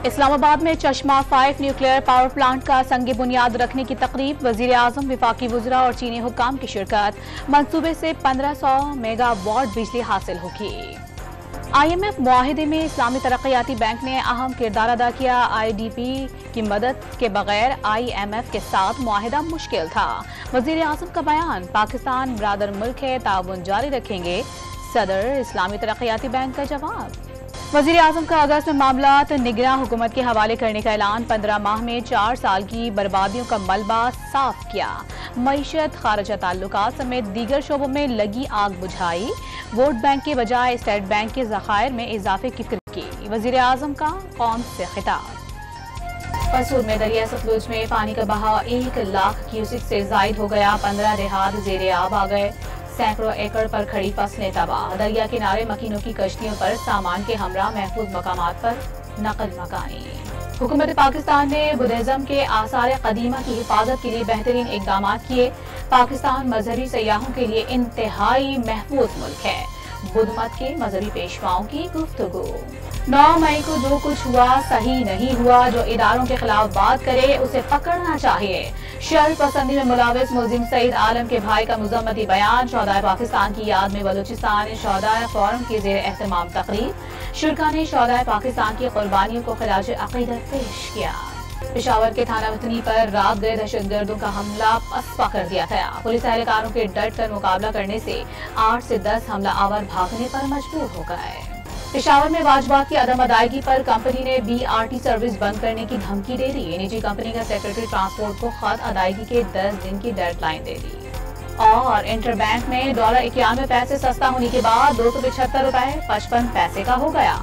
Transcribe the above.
इस्लामाबाद में चश्मा 5 nuclear power plant का संग बुनियाद रखने की तकरीब, वजीर आजम, विफाकी वज़रा और चीनी हुक्काम की शिरकत। मंसूबे से 1500 मेगावाट बिजली हासिल होगी। IMF मुआहिदे में इस्लामी तरक्याती बैंक ने अहम किरदार अदा किया। IDP की मदद के बगैर IMF के साथ मुआहिदा मुश्किल था। वजीर आजम का बयान, पाकिस्तान ब्रादर मुल्क है, ताउन जारी रखेंगे। सदर इस्लामी तरक्याती बैंक का जवाब। वजीर आजम का अगस्त में मामलात निगरान हुकूमत के हवाले करने का ऐलान। 15 माह में 4 साल की बर्बादियों का मलबा साफ किया। मईशत, खारजा ताल्लुकात समेत दीगर शोबों में लगी आग बुझाई। वोट बैंक के बजाय स्टेट बैंक के ज़खायर में इजाफे की फिक्र की। वजीर आजम का कौम से खिताब। पसूर में दरिया सतलुज में पानी का बहाव 1 लाख क्यूसिक से जायद हो गया। 15 देहात जेरे आब आ गए। सैकड़ों एकड़ पर खड़ी फसलें तबाह। दरिया किनारे मकीनों की कश्तियों पर सामान के हमरा महफूज मकामात पर नकल मकानी। हुकूमत पाकिस्तान ने बुद्धिज्म के आसार कदीमा की हिफाजत के लिए बेहतरीन इकदाम किए। पाकिस्तान मजहबी सयाहों के लिए इंतहाई महफूज मुल्क है। बुद्ध मत के मजहबी पेशवाओं की गुफ्तगू। 9 मई को जो कुछ हुआ सही नहीं हुआ। जो इदारों के खिलाफ बात करे उसे पकड़ना चाहिए। शर पसंदी में मुलविस मुल्जिम सईद आलम के भाई का मुज़म्मती बयान। शोहदाए पाकिस्तान की याद में बलूचिस्तान शोहदाए फोरम की ज़ेर एहतमाम तकरीब। शुरका ने शोहदाए पाकिस्तान की कुर्बानियों को खिराज अक़ीदत पेश किया। पेशावर के थाना वतनी पर रात गए दहशतगर्दों का हमला पसपा कर दिया गया। पुलिस एहलकारों के डट कर मुकाबला करने से 8 से 10 हमला आवर भागने पर मजबूर हो गए। पेशावर में वाजबात की अदम अदायगी पर कंपनी ने BRT सर्विस बंद करने की धमकी दे दी। निजी कंपनी का सेक्रेटरी ट्रांसपोर्ट को खत अदायगी के 10 दिन की डेडलाइन दे दी। और इंटरबैंक में $91 पैसे सस्ता होने के बाद 275 रुपए 55 पैसे का हो गया।